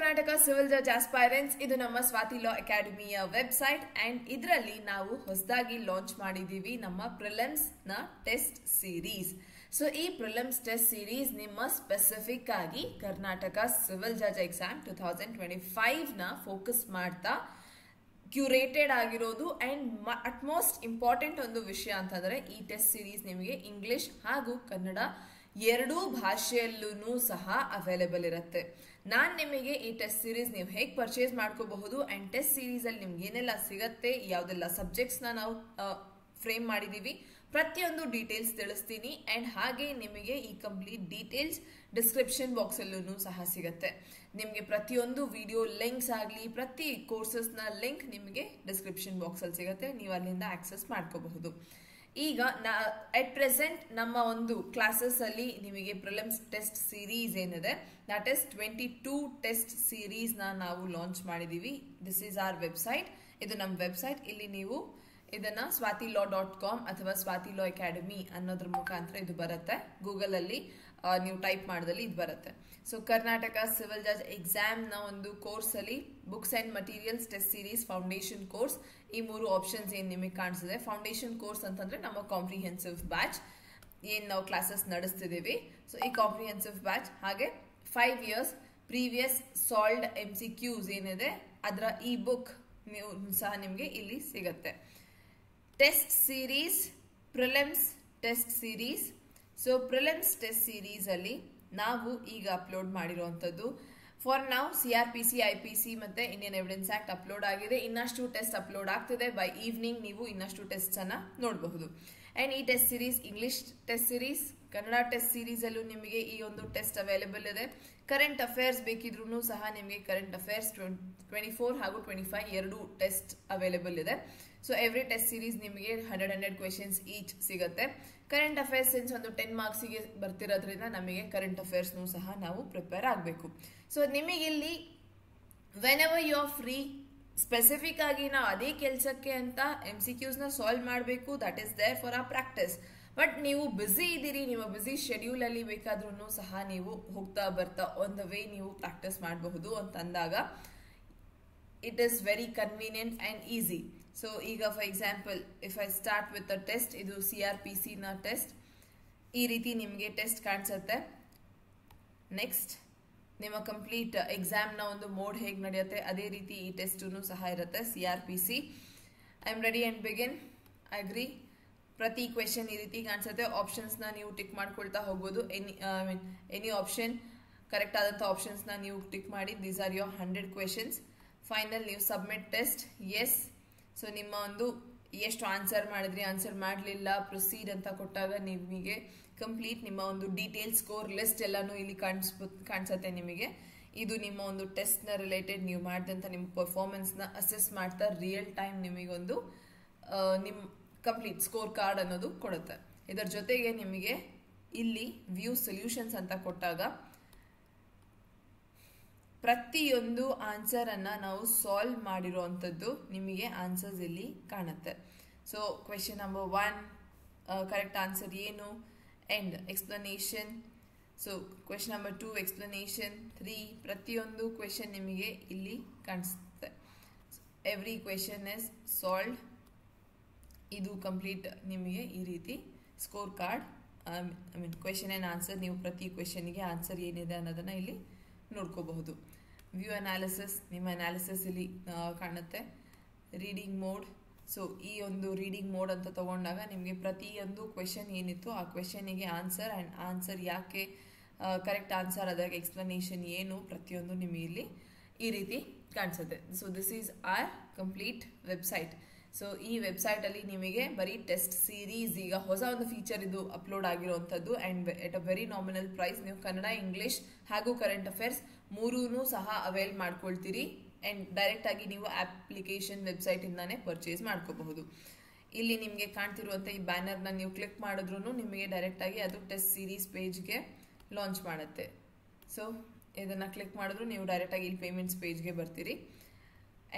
Karnataka civil judge ಆಸ್ಪೈರೆಂಟ್ಸ್ ಇದು ನಮ್ಮ ಸ್ವಾತಿ ಲಾ ಅಕಾಡೆಮಿಯ ವೆಬ್ಸೈಟ್ ಅಂಡ್ ಇದರಲ್ಲಿ ನಾವು ಹೊಸದಾಗಿ ಲಾಂಚ್ ಮಾಡಿದೀವಿ ನಮ್ಮ ಪ್ರಿಲಿಮ್ಸ್ ನ ಟೆಸ್ಟ್ ಸೀರೀಸ್. ಸೊ ಈ ಪ್ರಿಲಿಮ್ಸ್ ಟೆಸ್ಟ್ ಸೀರೀಸ್ ನಿಮ್ಮ ಸ್ಪೆಸಿಫಿಕ್ ಆಗಿ ಕರ್ನಾಟಕ ಸಿವಿಲ್ ಜಡ್ಜ್ ಎಕ್ಸಾಮ್ 2025 ನ ಫೋಕಸ್ ಮಾಡ್ತಾ ಕ್ಯೂರೇಟೆಡ್ ಆಗಿರೋದು ಅಂಡ್ ಅಟ್ಮೋಸ್ಟ್ ಇಂಪಾರ್ಟೆಂಟ್ ಒಂದು ವಿಷಯ ಅಂತಂದ್ರೆ ಈ ಟೆಸ್ಟ್ ಸೀರೀಸ್ ನಿಮಗೆ ಇಂಗ್ಲಿಷ್ ಹಾಗೂ ಕನ್ನಡ ಎರಡೂ ಭಾಷೆಯಲ್ಲೂ ಸಹ ಅವೈಲೇಬಲ್ ಇರುತ್ತೆ. ನಾನು ನಿಮಗೆ ಈ ಟೆಸ್ಟ್ ಸೀರೀಸ್ ನೀವು ಹೇಗೆ ಪರ್ಚೇಸ್ ಮಾಡ್ಕೋಬಹುದು ಅಂಡ್ ಟೆಸ್ಟ್ ಸೀರೀಸ್ ಅಲ್ಲಿ ನಿಮ್ಗೆ ಏನೆಲ್ಲ ಸಿಗತ್ತೆ, ಯಾವ್ದೆಲ್ಲ ಸಬ್ಜೆಕ್ಟ್ಸ್ ನಾವು ಫ್ರೇಮ್ ಮಾಡಿದೀವಿ, ಪ್ರತಿಯೊಂದು ಡೀಟೇಲ್ಸ್ ತಿಳಿಸ್ತೀನಿ. ಅಂಡ್ ಹಾಗೆ ನಿಮಗೆ ಈ ಕಂಪ್ಲೀಟ್ ಡೀಟೇಲ್ಸ್ ಡಿಸ್ಕ್ರಿಪ್ಷನ್ ಬಾಕ್ಸ್ ಅಲ್ಲೂ ಸಹ ಸಿಗುತ್ತೆ. ನಿಮಗೆ ಪ್ರತಿಯೊಂದು ವಿಡಿಯೋ ಲಿಂಕ್ಸ್ ಆಗಲಿ ಪ್ರತಿ ಕೋರ್ಸಸ್ ನ ಲಿಂಕ್ ನಿಮಗೆ ಡಿಸ್ಕ್ರಿಪ್ಷನ್ ಬಾಕ್ಸ್ ಅಲ್ಲಿ ಸಿಗುತ್ತೆ, ನೀವು ಅಲ್ಲಿಂದ ಆಕ್ಸೆಸ್ ಮಾಡ್ಕೋಬಹುದು. ಈಗ ಅಟ್ ಪ್ರೆಸೆಂಟ್ ನಮ್ಮ ಒಂದು ಕ್ಲಾಸಸ್ ಅಲ್ಲಿ ನಿಮಗೆ ಪ್ರಿಲಿಮ್ಸ್ ಟೆಸ್ಟ್ ಸೀರೀಸ್ ಏನಿದೆ ದಟ್ ಇಸ್ 22 ಟೆಸ್ಟ್ ಸೀರೀಸ್ ನಾವು ಲಾಂಚ್ ಮಾಡಿದೀವಿ. ದಿಸ್ ಈಸ್ ಆರ್ ವೆಬ್ಸೈಟ್, ಇದು ನಮ್ಮ ವೆಬ್ಸೈಟ್. ಇಲ್ಲಿ ನೀವು ಇದನ್ನ swatilaw.com ಅಥವಾ ಸ್ವಾತಿ ಲಾ ಅಕಾಡೆಮಿ ಅನ್ನೋದ್ರ ಮುಖಾಂತರ ಇದು ಬರುತ್ತೆ. ಗೂಗಲ್ ಅಲ್ಲಿ ನೀವು ಟೈಪ್ ಮಾಡಿದಲ್ಲಿ ಇದು ಬರುತ್ತೆ. So Karnataka civil judge exam ನ ಒಂದು ಕೋರ್ಸ್ ಅಲ್ಲಿ books and materials test series foundation course ಈ ಮೂರು ಆಪ್ಷನ್ಸ್ ಏನ್ ನಿಮಗೆ ಕಾಣಿಸಿದೆ. ಫೌಂಡೇಶನ್ ಕೋರ್ಸ್ ಅಂತಂದ್ರೆ ನಮ್ಮ ಕಾಂಪ್ರಿಹೆನ್ಸಿವ್ ಬ್ಯಾಚ್ ಏನ್ ನಾವು ಕ್ಲಾಸಸ್ ನಡೆಸ್ತಿದೀವಿ. ಸೊ ಈ ಕಾಂಪ್ರಿಹೆನ್ಸಿವ್ ಬ್ಯಾಚ್ ಹಾಗೆ 5 years ಪ್ರೀವಿಯಸ್ ಸಾಲ್ವ್ಡ್ MCQs ಏನಿದೆ ಅದರ ಈ ಬುಕ್ ನೀವು ಸಹ ನಿಮಗೆ ಇಲ್ಲಿ ಸಿಗುತ್ತೆ. Test series prelims test series. So prelims test series ಅಲ್ಲಿ ನಾವು ಈಗ ಅಪ್ಲೋಡ್ ಮಾಡಿರುವಂತದ್ದು ಫಾರ್ ನಾವು CRPC, IPC ಮತ್ತೆ ಇಂಡಿಯನ್ ಎವಿಡೆನ್ಸ್ ಆಕ್ಟ್ ಅಪ್ಲೋಡ್ ಆಗಿದೆ. ಇನ್ನಷ್ಟು ಟೆಸ್ಟ್ ಅಪ್ಲೋಡ್ ಆಗ್ತಿದೆ. ಬೈ ಈವ್ನಿಂಗ್ ನೀವು ಇನ್ನಷ್ಟು ಟೆಸ್ಟ್ ಅನ್ನ ನೋಡಬಹುದು. ಅಂಡ್ ಈ test series English test series, Kannada test series ಅಲ್ಲೂ ನಿಮಗೆ ಈ ಒಂದು ಟೆಸ್ಟ್ ಅವೈಲೇಬಲ್ ಇದೆ. ಕರೆಂಟ್ ಅಫೇರ್ಸ್ ಬೇಕಿದ್ರೂ ಸಹ ನಿಮಗೆ ಕರೆಂಟ್ ಅಫೇರ್ಸ್ 24 ಹಾಗೂ 25 ಎರಡು ಟೆಸ್ಟ್ ಅವೈಲೇಬಲ್ ಇದೆ. ಸೊ ಎವ್ರಿ ಟೆಸ್ಟ್ ಸೀರೀಸ್ ನಿಮಗೆ 100 ಕ್ವೆಶನ್ಸ್ ಈಚ್ ಸಿಗುತ್ತೆ. ಕರೆಂಟ್ ಅಫೇರ್ಸ್ ಸೆನ್ಸ್ ಒಂದು 10 ಮಾರ್ಕ್ಸ್ಗೆ ಬರ್ತಿರೋದ್ರಿಂದ ನಮಗೆ ಕರೆಂಟ್ ಅಫೇರ್ಸ್ ಸಹ ನಾವು ಪ್ರಿಪೇರ್ ಆಗಬೇಕು. ಸೊ ನಿಮಗೆ ಇಲ್ಲಿ whenever you are free specific ಆಗಿ ನಾವು ಅದೇ ಕೆಲಸಕ್ಕೆ ಅಂತ MCQs ನ ಸಾಲ್ವ್ ಮಾಡಬೇಕು, that is there for our practice. But ನೀವು ಬ್ಯುಸಿ ಇದ್ದೀರಿ, ನಿಮ್ಮ ಬ್ಯುಸಿ ಶೆಡ್ಯೂಲ್ ಅಲ್ಲಿ ಬೇಕಾದ್ರೂ ಸಹ ನೀವು ಹೋಗ್ತಾ ಬರ್ತಾ ಆನ್ ದ ವೇ ನೀವು ಪ್ರಾಕ್ಟೀಸ್ ಮಾಡಬಹುದು ಅಂತ ಅಂದಾಗ it is very convenient and easy. So ಈಗ for example if I start with a test, ಇದು CRPC ನ ಟೆಸ್ಟ್. ಈ ರೀತಿ ನಿಮಗೆ ಟೆಸ್ಟ್ ಕಾಣಿಸುತ್ತೆ. ನೆಕ್ಸ್ಟ್ ನಿಮ್ಮ ಕಂಪ್ಲೀಟ್ ಎಕ್ಸಾಮ್ ನ ಒಂದು ಮೋಡ್ ಹೇಗೆ ನಡೆಯುತ್ತೆ ಅದೇ ರೀತಿ ಈ ಟೆಸ್ಟ್ ಸಹ ಇರುತ್ತೆ. CRPC I am ready and begin, agri. ಪ್ರತಿ ಕ್ವೆಶನ್ ಈ ರೀತಿ ಕಾಣಿಸುತ್ತೆ. ಆಪ್ಷನ್ಸ್ ನ ನೀವು ಟಿಕ್ ಮಾಡ್ಕೊಳ್ತಾ ಹೋಗ್ಬೋದು. ಎನಿ ಆಪ್ಷನ್ ಕರೆಕ್ಟ್ ಆದಂತ ಆಪ್ಷನ್ಸ್ ನ ನೀವು ಟಿಕ್ ಮಾಡಿ. These are your 100 questions. Final ನೀವು ಸಬ್ಮಿಟ್ ಟೆಸ್ಟ್, ಎಸ್. ಸೊ ನಿಮ್ಮ ಒಂದು ಎಷ್ಟು ಆನ್ಸರ್ ಮಾಡಿದ್ರಿ, ಆನ್ಸರ್ ಮಾಡಲಿಲ್ಲ, ಪ್ರೊಸೀಡ್ ಅಂತ ಕೊಟ್ಟಾಗ ನಿಮಗೆ ಕಂಪ್ಲೀಟ್ ನಿಮ್ಮ ಒಂದು ಡೀಟೇಲ್ ಸ್ಕೋರ್ ಲಿಸ್ಟ್ ಎಲ್ಲಾನು ಇಲ್ಲಿ ಕಾಣಿಸುತ್ತೆ ನಿಮಗೆ. ಇದು ನಿಮ್ಮ ಒಂದು ಟೆಸ್ಟ್ ನ ರಿಲೇಟೆಡ್ ನೀವು ಮಾಡಿದಂತ ನಿಮ್ಮ ಪರ್ಫಾರ್ಮೆನ್ಸ್ ನ ಅಸೆಸ್ ಮಾಡ್ತಾ ರಿಯಲ್ ಟೈಮ್ ನಿಮಗೊಂದು ನಿಮ್ ಕಂಪ್ಲೀಟ್ ಸ್ಕೋರ್ ಕಾರ್ಡ್ ಅನ್ನೋದು ಕೊಡುತ್ತೆ. ಇದರ ಜೊತೆಗೆ ನಿಮಗೆ ಇಲ್ಲಿ ವ್ಯೂ ಸೊಲ್ಯೂಷನ್ಸ್ ಅಂತ ಕೊಟ್ಟಾಗ ಪ್ರತಿಯೊಂದು ಆನ್ಸರ್ ಅನ್ನ ನಾವು ಸಾಲ್ವ್ ಮಾಡಿರುವಂತದ್ದು ನಿಮಗೆ ಆನ್ಸರ್ಸ್ ಇಲ್ಲಿ ಕಾಣುತ್ತೆ. So question number 1 correct answer ಏನು and explanation. So question number 2 explanation, 3 ಪ್ರತಿಯೊಂದು ಕ್ವೆಶನ್ ನಿಮಗೆ ಇಲ್ಲಿ ಕಾಣಿಸುತ್ತೆ. Every question is solved. ಇದು ಕಂಪ್ಲೀಟ್ ನಿಮಗೆ ಈ ರೀತಿ score card I mean question and answer, ನೀವು ಪ್ರತಿ ಕ್ವೆಶನ್ಗೆ ಆನ್ಸರ್ ಏನಿದೆ ಅನ್ನೋದನ್ನ ಇಲ್ಲಿ ನೋಡ್ಕೋಬಹುದು. ವ್ಯೂ ಅನಾಲಿಸಿಸ್, ನಿಮ್ಮ ಅನಾಲಿಸಿಸ್ ಇಲ್ಲಿ ಕಾಣುತ್ತೆ. ರೀಡಿಂಗ್ ಮೋಡ್, ಸೊ ಈ ಒಂದು ರೀಡಿಂಗ್ ಮೋಡ್ ಅಂತ ತಗೊಂಡಾಗ ನಿಮಗೆ ಪ್ರತಿಯೊಂದು ಕ್ವೆಶನ್ ಏನಿತ್ತು ಆ ಕ್ವೆಶನ್ಗೆ ಆನ್ಸರ್ ಅಂಡ್ ಆನ್ಸರ್ ಯಾಕೆ ಕರೆಕ್ಟ್ ಆನ್ಸರ್ ಅದಾಗ ಎಕ್ಸ್ಪ್ಲನೇಷನ್ ಏನು ಪ್ರತಿಯೊಂದು ನಿಮಗೆ ಇಲ್ಲಿ ಈ ರೀತಿ ಕಾಣಿಸುತ್ತೆ. So this is our complete website. So ಈ ವೆಬ್ಸೈಟ್ ಅಲ್ಲಿ ನಿಮಗೆ ಬರೀ ಟೆಸ್ಟ್ ಸೀರೀಸ್ ಈಗ ಹೊಸ ಒಂದು ಫೀಚರ್ ಇದು ಅಪ್ಲೋಡ್ ಆಗಿರುವಂತದ್ದು and at a very nominal price. ನೀವು ಕನ್ನಡ, ಇಂಗ್ಲಿಷ್ ಹಾಗೂ ಕರೆಂಟ್ ಅಫೇರ್ಸ್ ಮೂರೂ ಸಹ ಅವೈಲ್ ಮಾಡ್ಕೊಳ್ತೀರಿ ಅಂಡ್ ಡೈರೆಕ್ಟ್ ಆಗಿ ನೀವು ಅಪ್ಲಿಕೇಶನ್ ವೆಬ್ಸೈಟ್ ಇಂದಾನೆ ಪರ್ಚೇಸ್ ಮಾಡ್ಕೋಬಹುದು. ಇಲ್ಲಿ ನಿಮಗೆ ಕಾಣ್ತಿರುವಂತ ಈ ಬ್ಯಾನರ್ ನ ನೀವು ಕ್ಲಿಕ್ ಮಾಡಿದ್ರು ನಿಮಗೆ ಡೈರೆಕ್ಟ್ ಆಗಿ ಅದು ಟೆಸ್ಟ್ ಸೀರೀಸ್ ಪೇಜ್ಗೆ ಲಾಂಚ್ ಮಾಡುತ್ತೆ. ಸೊ ಇದನ್ನ ಕ್ಲಿಕ್ ಮಾಡಿದ್ರು ನೀವು ಡೈರೆಕ್ಟ್ ಆಗಿ ಇಲ್ಲಿ ಪೇಮೆಂಟ್ಸ್ ಪೇಜ್ಗೆ ಬರ್ತೀರಿ.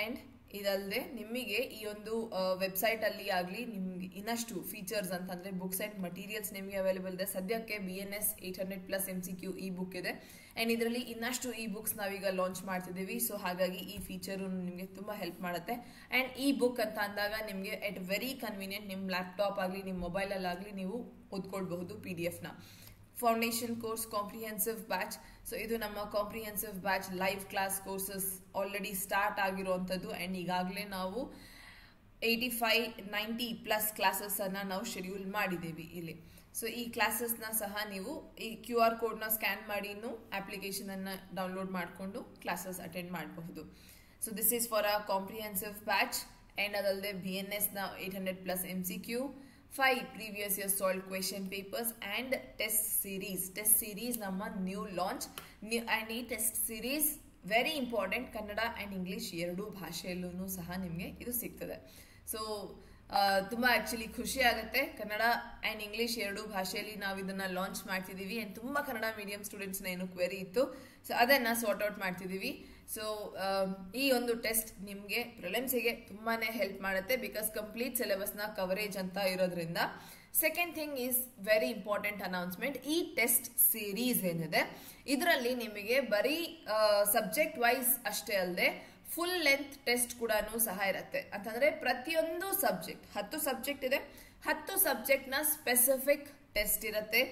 ಅಂಡ್ ಇದಲ್ಲದೆ ನಿಮಗೆ ಈ ಒಂದು ವೆಬ್ಸೈಟ್ ಅಲ್ಲಿ ಆಗಲಿ ನಿಮ್ಗೆ ಇನ್ನಷ್ಟು ಫೀಚರ್ಸ್ ಅಂತಂದ್ರೆ ಬುಕ್ಸ್ ಅಂಡ್ ಮಟೀರಿಯಲ್ಸ್ ನಿಮಗೆ ಅವೈಲೇಬಲ್ ಇದೆ. ಸದ್ಯಕ್ಕೆ BNS 800+ MCQ ಈ ಬುಕ್ ಇದೆ ಅಂಡ್ ಇದರಲ್ಲಿ ಇನ್ನಷ್ಟು ಈ ಬುಕ್ಸ್ ನಾವೀಗ ಲಾಂಚ್ ಮಾಡ್ತಿದ್ದೀವಿ. ಸೊ ಹಾಗಾಗಿ ಈ ಫೀಚರ್ ನಿಮಗೆ ತುಂಬಾ ಹೆಲ್ಪ್ ಮಾಡುತ್ತೆ. ಅಂಡ್ ಈ ಬುಕ್ ಅಂತ ಅಂದಾಗ ನಿಮಗೆ ಎಟ್ ವೆರಿ ಕನ್ವೀನಿಯಂಟ್ ನಿಮ್ಮ ಲ್ಯಾಪ್ಟಾಪ್ ಆಗಲಿ ನಿಮ್ಮ ಮೊಬೈಲ್ ಅಲ್ಲಾಗಲಿ ನೀವು ಓದ್ಕೊಳ್ಬಹುದು PDF ನ. Foundation course comprehensive batch. So ಇದು ನಮ್ಮ comprehensive batch live class courses already start ಆಗಿರುವಂಥದ್ದು ಅಂಡ್ ಈಗಾಗಲೇ ನಾವು 85-90+ ಕ್ಲಾಸಸ್ ಅನ್ನ ನಾವು ಶೆಡ್ಯೂಲ್ ಮಾಡಿದ್ದೀವಿ ಇಲ್ಲಿ. ಸೊ ಈ ಕ್ಲಾಸಸ್ ನ ಸಹ ನೀವು ಈ QR ಕೋಡ್ ನ ಸ್ಕ್ಯಾನ್ ಮಾಡಿ ಅಪ್ಲಿಕೇಶನ್ ಅನ್ನ ಡೌನ್ಲೋಡ್ ಮಾಡಿಕೊಂಡು ಕ್ಲಾಸಸ್ ಅಟೆಂಡ್ ಮಾಡಬಹುದು. So this is for a comprehensive batch and ಅದಲ್ಲದೆ BNS ನ 800+ MCQ, 5 previous year solved question papers and test series. Test series ನಮ್ಮ ನ್ಯೂ ಲಾಂಚ್ and ಈ test series very important. Kannada and English ಎರಡೂ ಭಾಷೆಯಲ್ಲೂ ಸಹ ನಿಮಗೆ ಇದು ಸಿಗ್ತದೆ. ಸೊ ತುಂಬಾ ಆಕ್ಚುಲಿ ಖುಷಿ ಆಗುತ್ತೆ. ಕನ್ನಡ ಅಂಡ್ ಇಂಗ್ಲಿಷ್ ಎರಡೂ ಭಾಷೆಯಲ್ಲಿ ನಾವು ಇದನ್ನ ಲಾಂಚ್ ಮಾಡ್ತಿದೀವಿ ಅಂಡ್ ತುಂಬಾ ಕನ್ನಡ ಮೀಡಿಯಂ ಸ್ಟೂಡೆಂಟ್ಸ್ ಏನು ಕ್ವೆರಿ ಇತ್ತು, ಸೊ ಅದನ್ನ ಸಾರ್ಟ್ ಔಟ್ ಮಾಡ್ತಿದೀವಿ. ಸೊ ಈ ಒಂದು ಟೆಸ್ಟ್ ನಿಮಗೆ ಪ್ರಿಲಿಮ್ಸ್ಗೆ ತುಂಬಾನೇ ಹೆಲ್ಪ್ ಮಾಡುತ್ತೆ ಬಿಕಾಸ್ ಕಂಪ್ಲೀಟ್ ಸಿಲೆಬಸ್ ನ ಕವರೇಜ್ ಅಂತ ಇರೋದ್ರಿಂದ. Second thing is very important announcement. ಈ ಟೆಸ್ಟ್ ಸೀರೀಸ್ ಏನಿದೆ ಇದರಲ್ಲಿ ನಿಮಗೆ ಬರೀ ಸಬ್ಜೆಕ್ಟ್ ವೈಸ್ ಅಷ್ಟೇ ಅಲ್ಲದೆ ಫುಲ್ ಲೆಂತ್ ಟೆಸ್ಟ್ ಕೂಡ ಸಹ ಇರುತ್ತೆ. ಅಂತಂದ್ರೆ ಪ್ರತಿಯೊಂದು ಸಬ್ಜೆಕ್ಟ್ 10 ಸಬ್ಜೆಕ್ಟ್ ಇದೆ, 10 ಸಬ್ಜೆಕ್ಟ್ ನ ಸ್ಪೆಸಿಫಿಕ್ ಟೆಸ್ಟ್ ಇರುತ್ತೆ.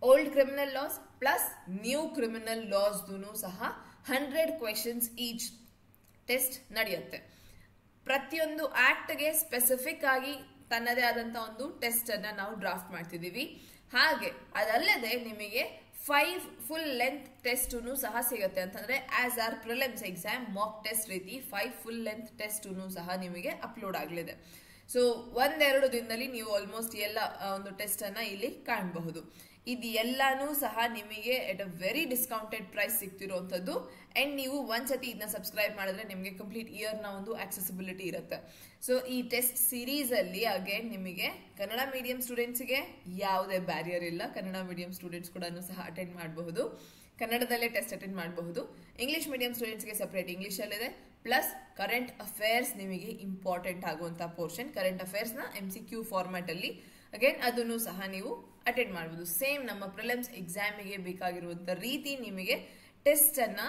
Old criminal loss plus new criminal loss ಸಹ 100 ಕ್ವೆಶನ್ಸ್ ಈಚ್ ಟೆಸ್ಟ್ ನಡೆಯುತ್ತೆ. ಪ್ರತಿಯೊಂದು ಆಕ್ಟ್ಗೆ ಸ್ಪೆಸಿಫಿಕ್ ಆಗಿ ತನ್ನದೇ ಆದಂತಹ ಒಂದು ಟೆಸ್ಟ್ ಅನ್ನ ನಾವು ಡ್ರಾಫ್ಟ್ ಮಾಡ್ತಿದೀವಿ. ಹಾಗೆ ಅದಲ್ಲದೆ ನಿಮಗೆ 5 ಫುಲ್ ಲೆಂತ್ ಟೆಸ್ಟ್ ಸಹ ಸಿಗುತ್ತೆ. ಅಂತಂದ್ರೆ as our prelims exam mock test ರೀತಿ 5 ಫುಲ್ ಲೆಂತ್ ಟೆಸ್ಟ್ ಸಹ ನಿಮಗೆ ಅಪ್ಲೋಡ್ ಆಗಲಿದೆ. ಸೊ 1-2 ದಿನದಲ್ಲಿ ನೀವು ಆಲ್ಮೋಸ್ಟ್ ಎಲ್ಲ ಒಂದು ಟೆಸ್ಟ್ ಅನ್ನ ಇಲ್ಲಿ ಕಾಣಬಹುದು. ಇದು ಎಲ್ಲಾನು ಸಹ ನಿಮಗೆ at a very discounted price ಸಿಗ್ತಿರುವಂತದ್ದು ಅಂಡ್ ನೀವು ಒಂದ್ಸತಿ ಇದನ್ನ ಸಬ್ಸ್ಕ್ರೈಬ್ ಮಾಡಿದ್ರೆ ನಿಮಗೆ ಕಂಪ್ಲೀಟ್ ಇಯರ್ ನ ಒಂದು ಆಕ್ಸೆಸಿಬಿಲಿಟಿ ಇರುತ್ತೆ. ಸೊ ಈ ಟೆಸ್ಟ್ ಸೀರೀಸ್ ಅಲ್ಲಿ ಅಗೇನ್ ನಿಮಗೆ ಕನ್ನಡ ಮೀಡಿಯಂ ಸ್ಟೂಡೆಂಟ್ಸ್ಗೆ ಯಾವುದೇ ಬ್ಯಾರಿಯರ್ ಇಲ್ಲ. ಕನ್ನಡ ಮೀಡಿಯಂ ಸ್ಟೂಡೆಂಟ್ಸ್ ಕೂಡ ಸಹ ಅಟೆಂಡ್ ಮಾಡಬಹುದು, ಕನ್ನಡದಲ್ಲೇ ಟೆಸ್ಟ್ ಅಟೆಂಡ್ ಮಾಡಬಹುದು. ಇಂಗ್ಲಿಷ್ ಮೀಡಿಯಂ ಸ್ಟೂಡೆಂಟ್ಸ್ಗೆ ಸಪರೇಟ್ ಇಂಗ್ಲಿಷ್ ಅಲ್ಲಿದೆ. ಪ್ಲಸ್ ಕರೆಂಟ್ ಅಫೇರ್ಸ್ ನಿಮಗೆ ಇಂಪಾರ್ಟೆಂಟ್ ಆಗುವಂತಹ ಪೋರ್ಷನ್, ಕರೆಂಟ್ ಅಫೇರ್ಸ್ ನ MCQ ಫಾರ್ಮ್ಯಾಟ್ ಅಲ್ಲಿ ಅಗೇನ್ ಅದನ್ನು ಸಹ ನೀವು ಅಟೆಂಡ್ ಮಾಡಬಹುದು. ಸೇಮ್ ನಮ್ಮ ಪ್ರಿಲಿಮ್ಸ್ ಎಕ್ಸಾಮಿಗೆ ಬೇಕಾಗಿರುವಂತ ರೀತಿ ನಿಮಗೆ ಟೆಸ್ಟ್ ಅನ್ನ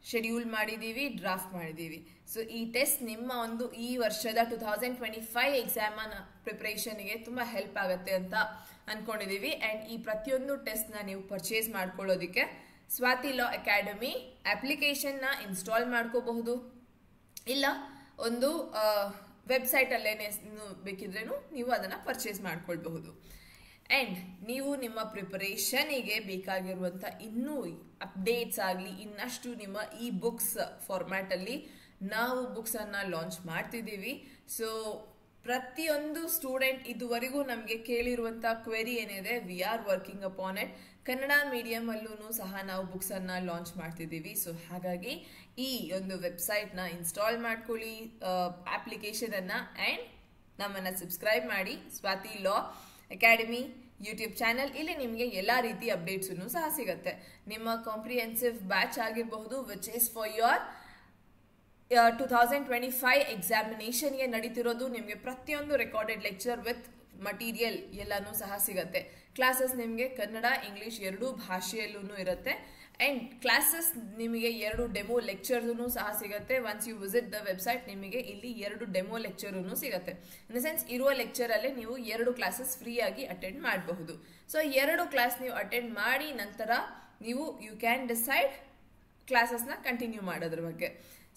ಶೆಡ್ಯೂಲ್ ಮಾಡಿದೀವಿ, ಡ್ರಾಫ್ಟ್ ಮಾಡಿದೀವಿ. ಸೊ ಈ ಟೆಸ್ಟ್ ನಿಮ್ಮ ಒಂದು ಈ ವರ್ಷದ 2025 ಎಕ್ಸಾಮ್ ಪ್ರಿಪರೇಷನ್ಗೆ ತುಂಬಾ ಹೆಲ್ಪ್ ಆಗುತ್ತೆ ಅಂತ ಅನ್ಕೊಂಡಿದೀವಿ. ಅಂಡ್ ಈ ಪ್ರತಿಯೊಂದು ಟೆಸ್ಟ್ ನ ನೀವು ಪರ್ಚೇಸ್ ಮಾಡ್ಕೊಳ್ಳೋದಿಕ್ಕೆ ಸ್ವಾತಿ ಲಾ ಅಕಾಡೆಮಿ ಅಪ್ಲಿಕೇಶನ್ ನ ಇನ್ಸ್ಟಾಲ್ ಮಾಡ್ಕೋಬಹುದು, ಇಲ್ಲ ಒಂದು ವೆಬ್ಸೈಟ್ ಅಲ್ಲೇನೆ ಬೇಕಿದ್ರೇನು ನೀವು ಅದನ್ನ ಪರ್ಚೇಸ್ ಮಾಡ್ಕೊಳ್ಬಹುದು. ಅಂಡ್ ನೀವು ನಿಮ್ಮ ಪ್ರಿಪರೇಷನ್ಗೆ ಬೇಕಾಗಿರುವಂತ ಇನ್ನೂ ಅಪ್ಡೇಟ್ಸ್ ಆಗಲಿ ಇನ್ನಷ್ಟು ನಿಮ್ಮ ಈ ಬುಕ್ಸ್ ಫಾರ್ಮ್ಯಾಟ್ ಅಲ್ಲಿ ನಾವು ಬುಕ್ಸ್ ಅನ್ನ ಲಾಂಚ್ ಮಾಡ್ತಿದ್ದೀವಿ. ಸೊ ಪ್ರತಿಯೊಂದು ಸ್ಟೂಡೆಂಟ್ ಇದುವರೆಗೂ ನಮಗೆ ಕೇಳಿರುವಂತ ಕ್ವೆರಿ ಏನಿದೆ we are working upon it. Kannada medium ಅಲ್ಲೂ ಸಹ ನಾವು ಬುಕ್ಸ್ ಅನ್ನ ಲಾಂಚ್ ಮಾಡ್ತಿದ್ದೀವಿ. ಸೊ ಹಾಗಾಗಿ ಈ ಒಂದು ವೆಬ್ಸೈಟ್ ನ ಇನ್ಸ್ಟಾಲ್ ಮಾಡ್ಕೊಳ್ಳಿ, ಅಪ್ಲಿಕೇಶನ್ ಅನ್ನ, ಅಂಡ್ ನಮ್ಮನ್ನ ಸಬ್ಸ್ಕ್ರೈಬ್ ಮಾಡಿ. ಸ್ವಾತಿ ಲಾ ಅಕಾಡೆಮಿ ಯೂಟ್ಯೂಬ್ ಚಾನೆಲ್, ಇಲ್ಲಿ ನಿಮಗೆ ಎಲ್ಲಾ ರೀತಿ ಅಪ್ಡೇಟ್ಸ್ ಸಹ ಸಿಗುತ್ತೆ. ನಿಮ್ಮ ಕಾಂಪ್ರಿಹೆನ್ಸಿವ್ ಬ್ಯಾಚ್ ಆಗಿರಬಹುದು ವಿಚ್ ಇಸ್ ಫಾರ್ ಯೋರ್ 2025 ಎಕ್ಸಾಮಿನೇಷನ್ಗೆ ನಡೀತಿರೋದು. ನಿಮಗೆ ಪ್ರತಿಯೊಂದು ರೆಕಾರ್ಡೆಡ್ ಲೆಕ್ಚರ್ ವಿತ್ ಮಟೀರಿಯಲ್ ಎಲ್ಲಾನು ಸಹ ಸಿಗುತ್ತೆ. ಕ್ಲಾಸಸ್ ನಿಮಗೆ ಕನ್ನಡ ಇಂಗ್ಲಿಷ್ ಎರಡೂ ಭಾಷೆಯಲ್ಲೂ ಇರುತ್ತೆ. ಅಂಡ್ ಕ್ಲಾಸಸ್ ನಿಮಗೆ 2 ಡೆಮೋ ಲೆಕ್ಚರ್ ಸಹ ಸಿಗುತ್ತೆ. Once you visit the website ನಿಮಗೆ ಇಲ್ಲಿ 2 ಡೆಮೋ ಲೆಕ್ಚರ್ ಸಿಗುತ್ತೆ. ಇನ್ ದ ಸೆನ್ಸ್ ಇರುವ ಲೆಕ್ಚರ್ ಅಲ್ಲೇ ನೀವು 2 ಕ್ಲಾಸಸ್ ಫ್ರೀ ಆಗಿ ಅಟೆಂಡ್ ಮಾಡಬಹುದು. ಸೊ 2 ಕ್ಲಾಸ್ ನೀವು ಅಟೆಂಡ್ ಮಾಡಿ ನಂತರ ನೀವು ಯು ಕ್ಯಾನ್ ಡಿಸೈಡ್ ಕ್ಲಾಸಸ್ ನ ಕಂಟಿನ್ಯೂ ಮಾಡೋದ್ರ ಬಗ್ಗೆ.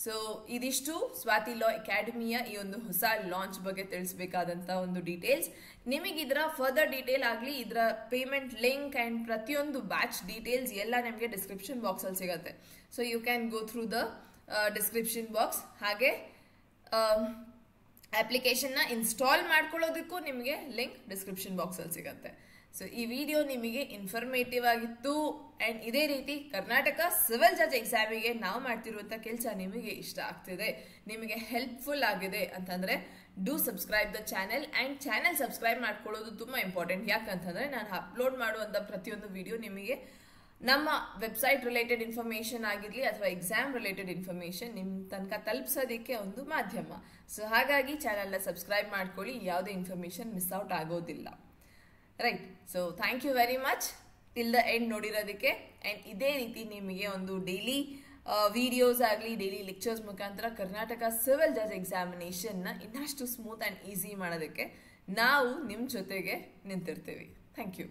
ಸೊ ಇದಿಷ್ಟು ಸ್ವಾತಿ ಲಾ ಅಕಾಡೆಮಿಯ ಈ ಒಂದು ಹೊಸ ಲಾಂಚ್ ಬಗ್ಗೆ ತಿಳಿಸಬೇಕಾದಂತ ಒಂದು ಡೀಟೇಲ್ಸ್. ನಿಮಗೆ ಇದರ ಫರ್ದರ್ ಡೀಟೇಲ್ ಆಗಲಿ ಇದರ ಪೇಮೆಂಟ್ ಲಿಂಕ್ ಅಂಡ್ ಪ್ರತಿಯೊಂದು ಬ್ಯಾಚ್ ಡೀಟೇಲ್ಸ್ ಎಲ್ಲ ನಿಮಗೆ ಡಿಸ್ಕ್ರಿಪ್ಷನ್ ಬಾಕ್ಸ್ ಅಲ್ಲಿ ಸಿಗುತ್ತೆ. So you can go through the description box. ಹಾಗೆ ಅಪ್ಲಿಕೇಶನ್ ನ ಇನ್ಸ್ಟಾಲ್ ಮಾಡ್ಕೊಳ್ಳೋದಕ್ಕೂ ನಿಮಗೆ ಲಿಂಕ್ ಡಿಸ್ಕ್ರಿಪ್ಷನ್ ಬಾಕ್ಸ್ ಅಲ್ಲಿ ಸಿಗುತ್ತೆ. ಸೊ ಈ ವಿಡಿಯೋ ನಿಮಗೆ ಇನ್ಫಾರ್ಮೇಟಿವ್ ಆಗಿತ್ತು ಅಂಡ್ ಇದೇ ರೀತಿ ಕರ್ನಾಟಕ ಸಿವಿಲ್ ಜಡ್ಜ್ ಎಕ್ಸಾಮಿಗೆ ನಾವು ಮಾಡ್ತಿರುವಂತ ಕೆಲಸ ನಿಮಗೆ ಇಷ್ಟ ಆಗ್ತಿದೆ, ನಿಮಗೆ ಹೆಲ್ಪ್ಫುಲ್ ಆಗಿದೆ ಅಂತಂದ್ರೆ do subscribe the channel. And channel subscribe ಮಾಡ್ಕೊಳ್ಳೋದು ತುಂಬಾ ಇಂಪಾರ್ಟೆಂಟ್. ಯಾಕಂತಂದ್ರೆ ನಾನು ಅಪ್ಲೋಡ್ ಮಾಡುವಂತ ಪ್ರತಿಯೊಂದು ವಿಡಿಯೋ ನಿಮಗೆ ನಮ್ಮ ವೆಬ್ಸೈಟ್ ರಿಲೇಟೆಡ್ ಇನ್ಫಾರ್ಮೇಶನ್ ಆಗಿರಲಿ ಅಥವಾ ಎಕ್ಸಾಮ್ ರಿಲೇಟೆಡ್ ಇನ್ಫಾರ್ಮೇಶನ್ ನಿಮ್ಮ ತನಕ ತಲುಪಿಸೋದಕ್ಕೆ ಒಂದು ಮಾಧ್ಯಮ. ಸೊ ಹಾಗಾಗಿ ಚಾನಲ್ನ ಸಬ್ಸ್ಕ್ರೈಬ್ ಮಾಡ್ಕೊಳ್ಳಿ, ಯಾವುದೇ ಇನ್ಫಾರ್ಮೇಶನ್ ಮಿಸ್ ಔಟ್ ಆಗೋದಿಲ್ಲ. Right, so thank you very much till the end ನೋಡಿರೋದಕ್ಕೆ. ಆ್ಯಂಡ್ ಇದೇ ರೀತಿ ನಿಮಗೆ ಒಂದು ಡೈಲಿ ವಿಡಿಯೋಸ್ ಆಗಲಿ ಡೈಲಿ ಲೆಕ್ಚರ್ಸ್ ಮುಖಾಂತರ ಕರ್ನಾಟಕ ಸಿವಿಲ್ ಜಜ್ ಎಕ್ಸಾಮಿನೇಷನ್ನ ಇನ್ನಷ್ಟು ಸ್ಮೂತ್ ಆ್ಯಂಡ್ ಈಸಿ ಮಾಡೋದಕ್ಕೆ ನಾವು ನಿಮ್ಮ ಜೊತೆಗೆ ನಿಂತಿರ್ತೀವಿ. Thank you.